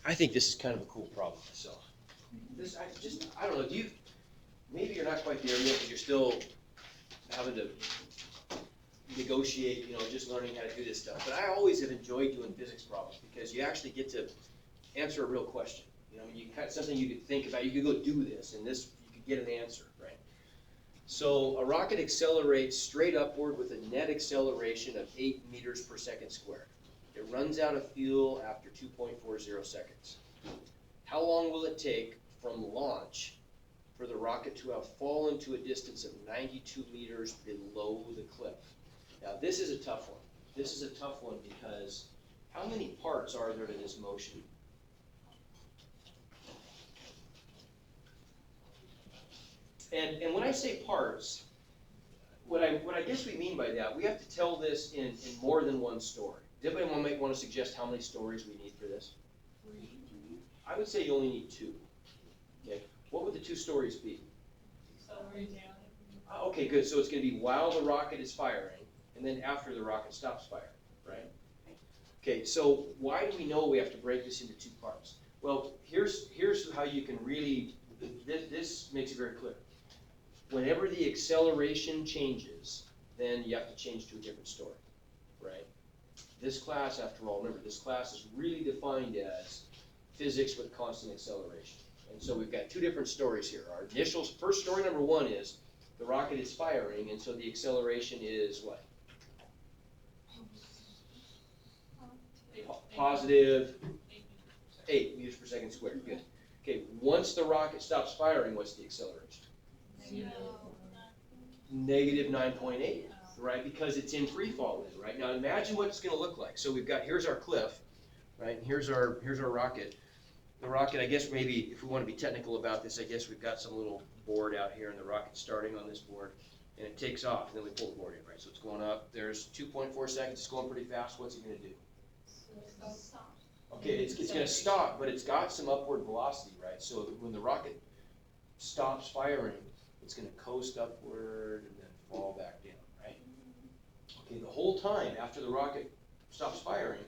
I think this is kind of a cool problem myself. I don't know, maybe you're not quite there yet, because you're still having to negotiate, just learning how to do this stuff. But I always have enjoyed doing physics problems, because you actually get to answer a real question. Something you could think about, you could go do this, and this, you could get an answer, right? So a rocket accelerates straight upward with a net acceleration of 8 meters per second squared. It runs out of fuel after 2.40 seconds. How long will it take from launch for the rocket to have fallen to a distance of 92 meters below the cliff? Now this is a tough one. This is a tough one because how many parts are there to this motion? And when I say parts, what I guess we mean by that, we have to tell this in more than one story. Does anybody want to suggest how many stories we need for this? 3. I would say you only need 2. Okay. What would the 2 stories be? Accelerate down. Okay, good. So it's going to be while the rocket is firing, and then after the rocket stops firing, right? Okay. So why do we know we have to break this into 2 parts? Well, here's how you can really. This makes it very clear. Whenever the acceleration changes, then you have to change to a different story, right? This class, after all, remember, this class is really defined as physics with constant acceleration. And so we've got 2 different stories here. Our initial, first story number 1 is the rocket is firing, and so the acceleration is what? Positive 8 meters per second squared. Good. Okay, once the rocket stops firing, what's the acceleration? Negative 9.8, right? Because it's in free fall then, right? Now imagine what it's going to look like. So here's our cliff, right? And here's our rocket. The rocket, I guess maybe if we want to be technical about this, I guess we've got some little board out here, and the rocket's starting on this board, and it takes off, and then we pull the board in, right? So it's going up. There's 2.4 seconds. It's going pretty fast. What's it going to do? Okay, it's going to stop, but it's got some upward velocity, right? So when the rocket stops firing, it's going to coast upward and then fall back down, right? Okay, the whole time after the rocket stops firing,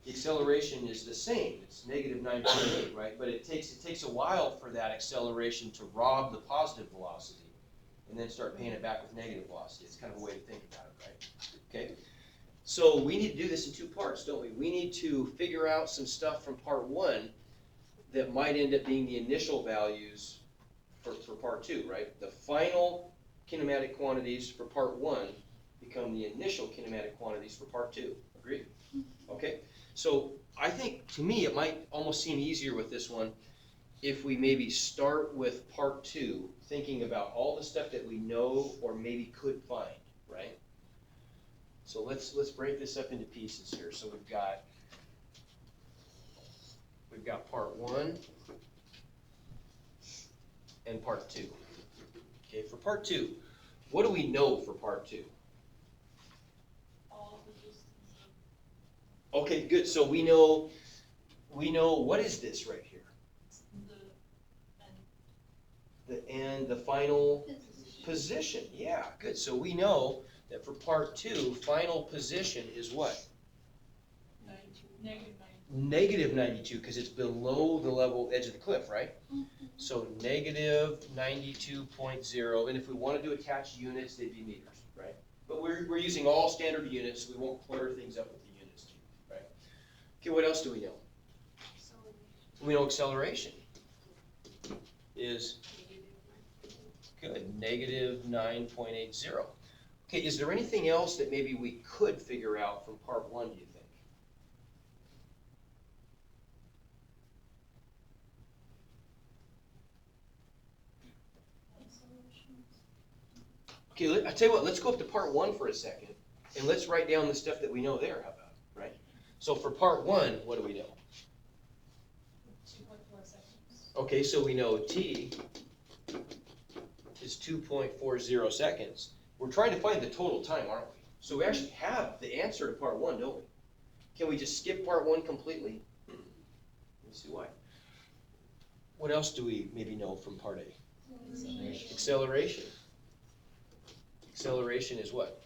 the acceleration is the same. It's negative 9.8, right? But it takes a while for that acceleration to rob the positive velocity and then start paying it back with negative velocity. It's kind of a way to think about it, right? Okay. So we need to do this in 2 parts, don't we? We need to figure out some stuff from part 1 that might end up being the initial values for part 2, right? The final kinematic quantities for part 1 become the initial kinematic quantities for part 2. Agreed? Okay. So I think, to me, it might almost seem easier with this one if we maybe start with part 2, thinking about all the stuff that we know or maybe could find, right? So let's break this up into pieces here. So we've got part 1 and part 2. Okay, for part 2, what do we know for part 2? All the distances. Okay, good. So we know what is this right here? The final position. Yeah, good. So we know that for part 2, final position is what? 92. Negative 92, because it's below the level edge of the cliff, right? So negative 92.0, and if we wanted to attach units, they'd be meters, right? But we're using all standard units, so we won't clutter things up with the units, right? Okay, what else do we know? We know acceleration is good, negative 9.80. Okay, is there anything else that maybe we could figure out from part 1, do you think? Okay, I'll tell you what, let's go up to part 1 for a second, and let's write down the stuff that we know there, how about, right? So for part 1, what do we know? 2.4 seconds. Okay, so we know t is 2.40 seconds. We're trying to find the total time, aren't we? So we actually have the answer to part 1, don't we? Can we just skip part 1 completely? Let's see why. What else do we maybe know from part A? Acceleration. Acceleration is what?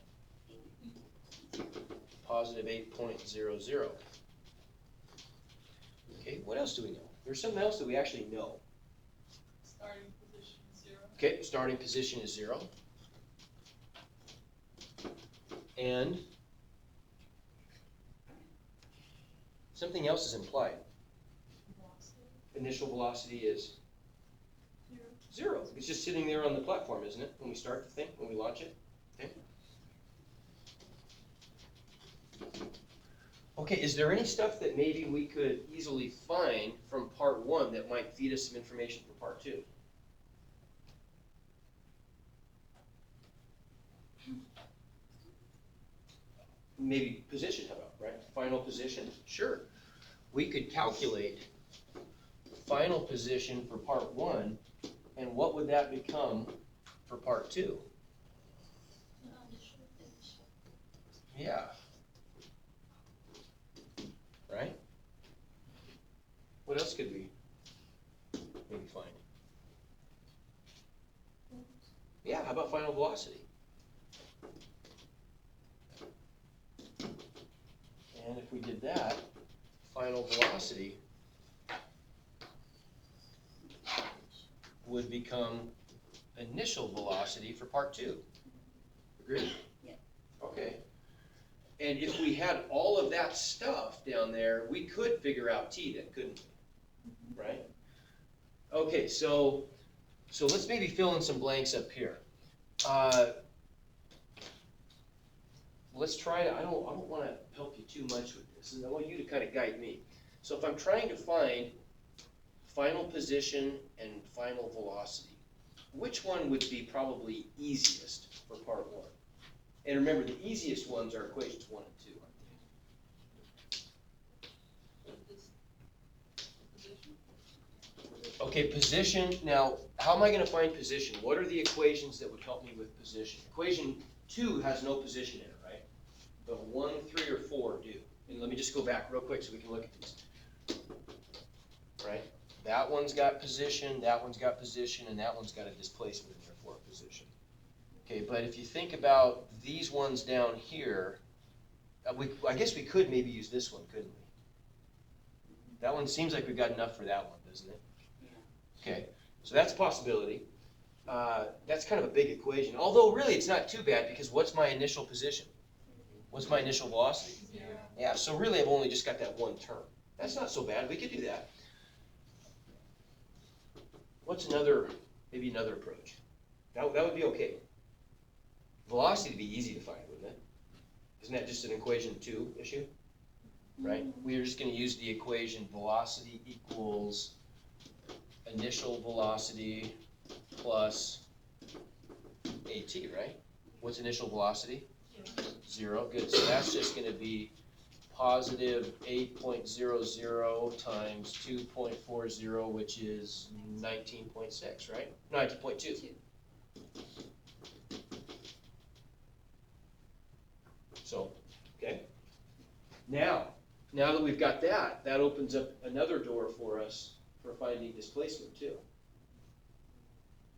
Positive 8.00. Okay, what else do we know? There's something else that we actually know. Starting position 0. Okay, starting position is 0. And something else is implied. Velocity Initial velocity is 0. 0. It's just sitting there on the platform, isn't it? When we start the thing, when we launch it. Okay. Okay, is there any stuff that maybe we could easily find from part 1 that might feed us some information for part 2? Maybe position, how about, right? Final position? Sure. We could calculate final position for part 1, and what would that become for part 2? Yeah. Right? What else could we maybe find? Yeah, how about final velocity? And if we did that, final velocity would become initial velocity for part 2. Agreed? Yeah. Okay. And if we had all of that stuff down there, we could figure out t then, couldn't we? Right? Okay, so let's maybe fill in some blanks up here. Let's try to, I don't want to help you too much with this. I want you to kind of guide me. So if I'm trying to find final position and final velocity, which one would be probably easiest for part 1? And remember, the easiest ones are equations 1 and 2, aren't they? Okay, position. Now, how am I going to find position? What are the equations that would help me with position? Equation 2 has no position in it, right? But 1, 3, or 4 do. And let me just go back real quick so we can look at these. Right? That one's got position, that one's got position, and that one's got a displacement in there for a position. Okay, but if you think about these ones down here, I guess we could maybe use this one, couldn't we? That one seems like we've got enough for that one, doesn't it? Yeah. Okay, so that's a possibility. That's kind of a big equation, although really it's not too bad because what's my initial position? What's my initial velocity? 0. Yeah, so really I've only just got that one term. That's not so bad, we could do that. What's maybe another approach? That would be okay. Velocity would be easy to find, wouldn't it? Isn't that just an equation 2 issue? Right? We're just going to use the equation velocity equals initial velocity plus AT, right? What's initial velocity? 0. Good. So that's just going to be positive 8.00 times 2.40, which is 19.6, right? 19.2. So, okay. Now that we've got that, that opens up another door for us for finding displacement too.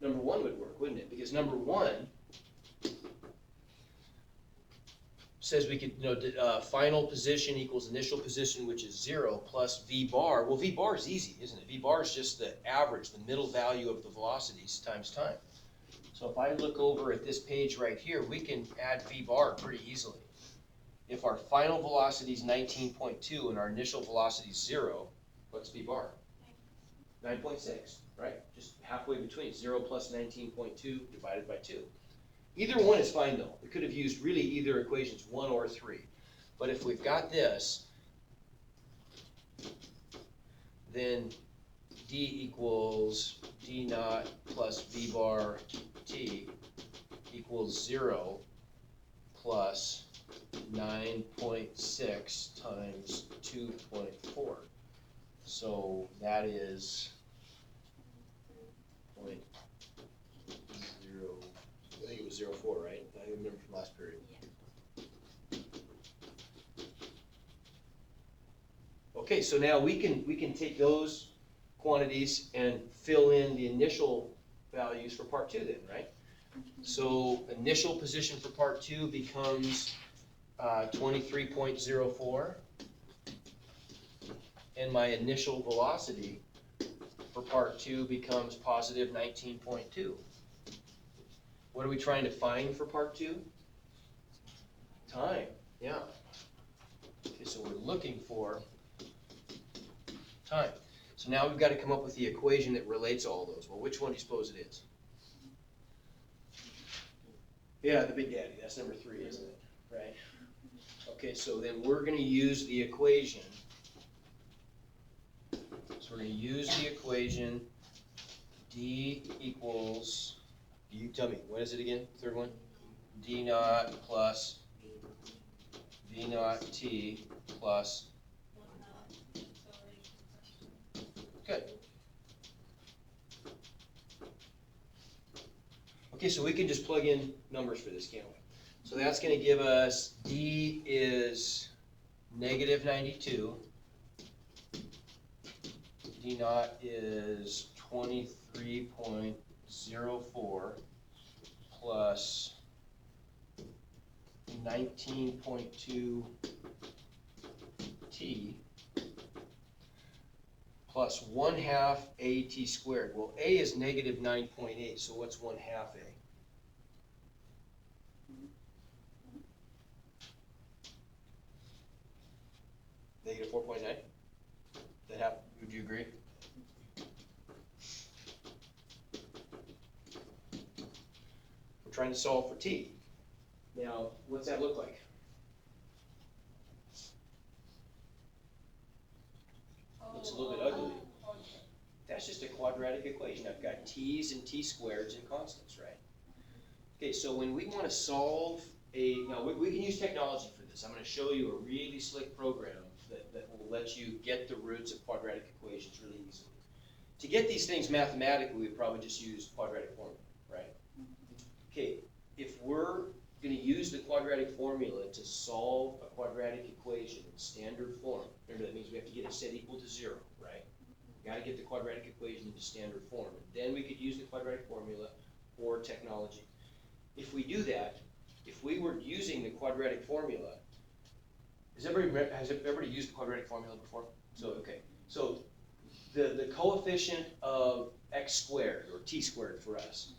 Number 1 would work, wouldn't it? Because number 1 says we could, final position equals initial position, which is 0, plus v bar. Well, v bar is easy, isn't it? V bar is just the average, the middle value of the velocities times time. So if I look over at this page right here, we can add v bar pretty easily. If our final velocity is 19.2 and our initial velocity is 0, what's v bar? 9.6, right? Just halfway between 0 plus 19.2 divided by 2. Either one is fine though. We could have used really either equations 1 or 3. But if we've got this, then d equals d naught plus v bar t equals 0 plus 9.6 times 2.4. So that is 0.0. I think it was 0.4, right? I remember from last period. Yeah. Okay, so now we can take those quantities and fill in the initial values for part 2 then, right? So initial position for part 2 becomes 23.04. and my initial velocity for part 2 becomes positive 19.2. What are we trying to find for part 2? Time, yeah. Okay, so we're looking for time. So now we've got to come up with the equation that relates all those. Well, which one do you suppose it is? Yeah, the Big Daddy, that's number 3, isn't it? Right? Okay, so then we're going to use the equation. So we're going to use the equation D equals, you tell me, what is it again, third one? D naught plus V naught T plus, good. Okay, so we can just plug in numbers for this, can't we? So that's going to give us D is negative 92. D naught is 23.04 plus 19.2 T plus 1/2 AT squared. Well, A is negative 9.8, so what's 1/2 A? Negative 4.9? That happen? Would you agree? We're trying to solve for T. Now, what's that look like? Looks a little bit ugly. That's just a quadratic equation. I've got T's and T squareds and constants, right? Okay, so when we want to solve now we can use technology for this. I'm going to show you a really slick program that will let you get the roots of quadratic equations really easily. To get these things mathematically, we probably just use quadratic formula, right? Okay, if we're going to use the quadratic formula to solve a quadratic equation in standard form, remember that means we have to get it set equal to 0, right? We've got to get the quadratic equation into standard form. And then we could use the quadratic formula or technology. If we do that, if we were using the quadratic formula, has everybody used the quadratic formula before? So, okay. So the coefficient of x squared, or t squared for us,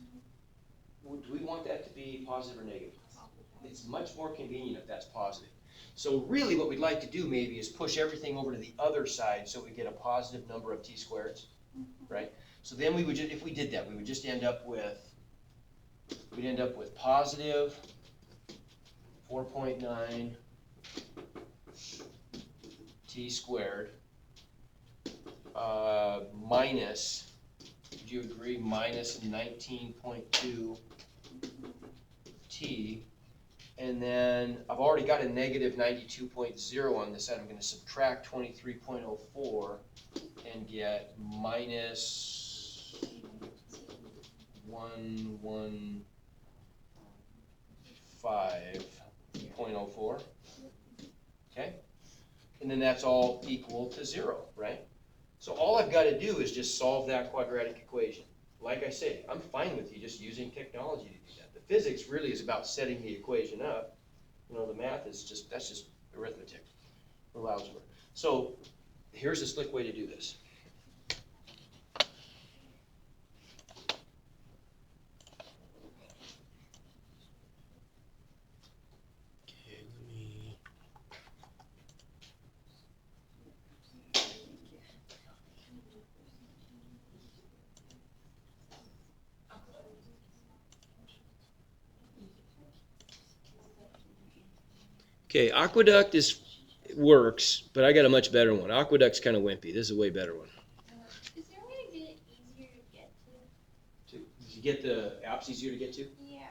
do we want that to be positive or negative? It's much more convenient if that's positive. So really what we'd like to do maybe is push everything over to the other side so we get a positive number of t squareds, right? So then we would just, if we did that, we would just end up with, positive 4.9 t squared minus, would you agree, minus 19.2 t, and then I've already got a negative 92.0 on this side. I'm going to subtract 23.04 and get minus 115.04. Okay? And then that's all equal to 0, right? So all I've got to do is just solve that quadratic equation. Like I say, I'm fine with you just using technology to do that. The physics really is about setting the equation up. You know, the math is just, that's just arithmetic or algebra. So here's a slick way to do this. Okay, Aqueduct works, but I got a much better one. Aqueduct's kind of wimpy. This is a way better one. Is there a way to get it easier to get to? To get the apps easier to get to? Yeah.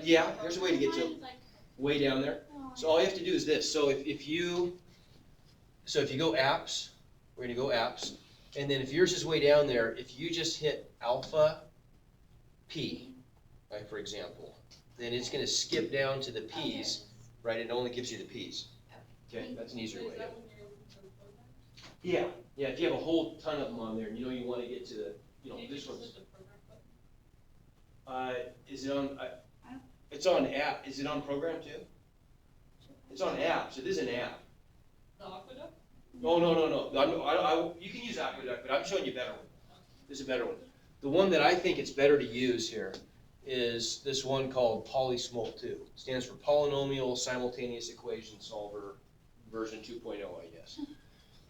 Yeah, there's a way to get to it. Mine's like, Way down there. oh, So all you have to do is this. So if you go apps, we're going to go apps, and then if yours is way down there, if you just hit alpha P, right, for example, then it's going to skip down to the P's, right? It only gives you the P's. Okay, that's an easier way. Yeah, yeah. If you have a whole ton of them on there, and you know you want to get to the, this one's. Is it on? It's on app. Is it on program too? It's on apps. It is an app. The Aqueduct? No. You can use aqueduct, but I'm showing you a better one. This is a better one. The one that I think it's better to use here is this one called PolySmol 2. It stands for Polynomial Simultaneous Equation Solver version 2.0, I guess.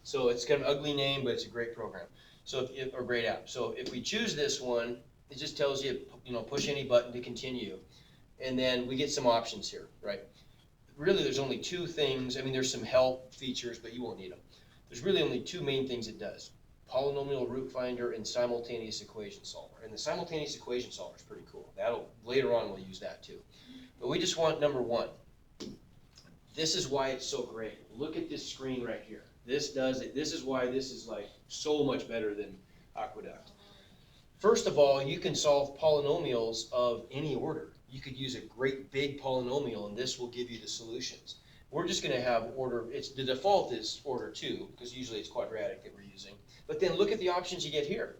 So it's kind of an ugly name, but it's a great program. So or great app. So if we choose this one, it just tells you, push any button to continue. And then we get some options here, right? Really, there's only two things. I mean, there's some help features, but you won't need them. There's really only two main things it does: polynomial root finder and simultaneous equation solver. And the simultaneous equation solver is pretty cool. Later on we'll use that too. But we just want number one. This is why it's so great. Look at this screen right here. This does it. This is why this is like so much better than Aqueduct. First of all, you can solve polynomials of any order. You could use a great big polynomial and this will give you the solutions. We're just going to have order. The default is order 2 because usually it's quadratic that we're using. But then look at the options you get here.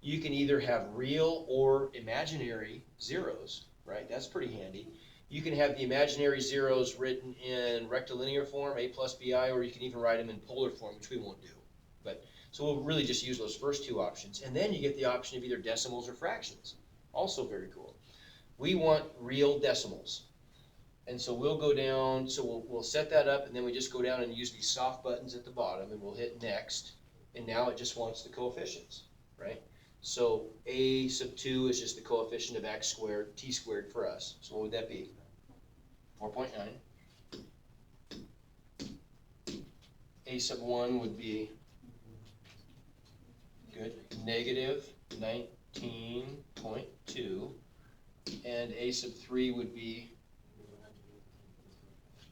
You can either have real or imaginary zeros, right? That's pretty handy. You can have the imaginary zeros written in rectilinear form, a plus bi, or you can even write them in polar form, which we won't do. So we'll really just use those first two options. And then you get the option of either decimals or fractions. Also very cool. We want real decimals. And so we'll go down, so we'll set that up, and then we just go down and use these soft buttons at the bottom, and we'll hit next. And now it just wants the coefficients, right? So a sub 2 is just the coefficient of x squared, t squared for us. So what would that be? 4.9. A sub 1 would be, good, negative 19.2. And a sub 3 would be,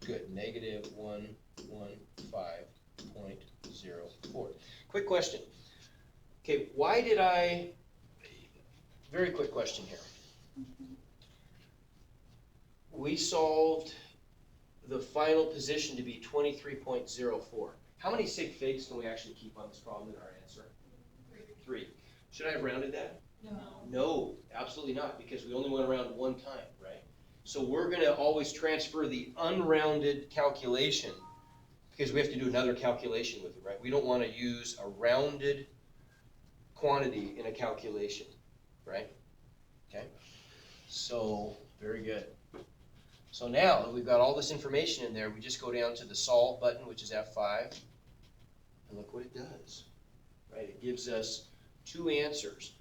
good, negative 115.04. Quick question. Okay, very quick question here. We solved the final position to be 23.04. How many sig figs can we actually keep on this problem in our answer? 3. Should I have rounded that? No. No, absolutely not, because we only went around one time, right? So we're going to always transfer the unrounded calculation because we have to do another calculation with it, right? We don't want to use a rounded quantity in a calculation, right? Okay, so very good. So now that we've got all this information in there, we just go down to the solve button, which is F5, and look what it does, right? It gives us two answers.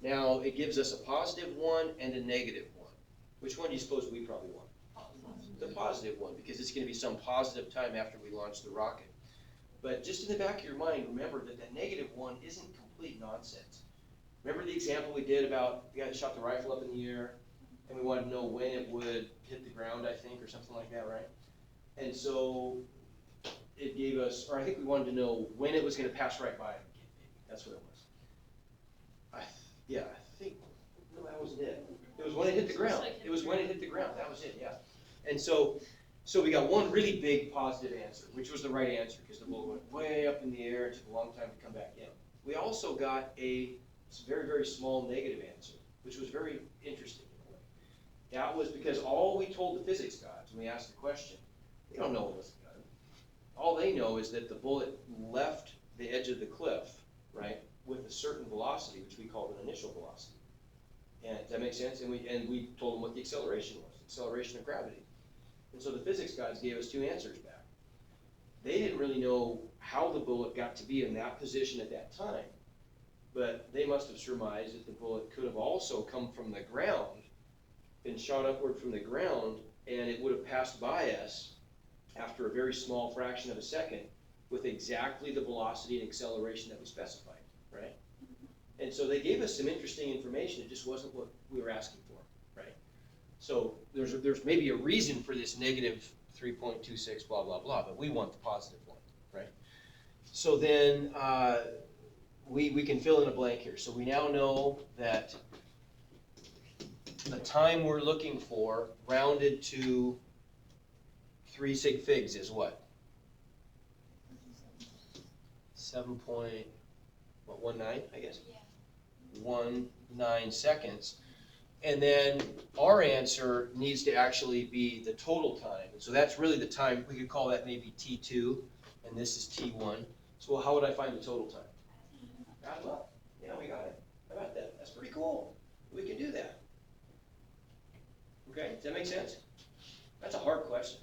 Now it gives us a positive one and a negative one. Which one do you suppose we probably want? The positive one, because it's going to be some positive time after we launch the rocket. But just in the back of your mind, remember that that negative one isn't complete nonsense. Remember the example we did about the guy that shot the rifle up in the air, and we wanted to know when it would hit the ground, I think, or something like that, right? And so it gave us, or I think we wanted to know when it was going to pass right by him. That's what it was. I think, no, that wasn't it. It was when it hit the ground. It was when it hit the ground. That was it, yeah. And so we got one really big positive answer, which was the right answer, because the bullet went way up in the air. It took a long time to come back down. We also got a very, very small negative answer, which was very interesting in a way. That was because all we told the physics gods when we asked the question, they don't know what was the gun. All they know is that the bullet left the edge of the cliff, right, with a certain velocity, which we called an initial velocity. And does that make sense? And we told them what the acceleration was, acceleration of gravity. And so the physics gods gave us two answers back. They didn't really know how the bullet got to be in that position at that time, but they must have surmised that the bullet could have also come from the ground, been shot upward from the ground, and it would have passed by us after a very small fraction of a second with exactly the velocity and acceleration that we specified, right? And so they gave us some interesting information. It just wasn't what we were asking for, right? So there's maybe a reason for this negative 3.26 blah, blah, blah, but we want the positive one, right? So then we can fill in a blank here. So we now know that the time we're looking for rounded to 3 sig figs is what? 7.19, I guess? Yeah. 19 seconds. And then our answer needs to actually be the total time. And so that's really the time, we could call that maybe T2, and this is T1. So how would I find the total time? Add them up. Yeah, we got it. How about that? That's pretty cool. We can do that. Okay, does that make sense? That's a hard question.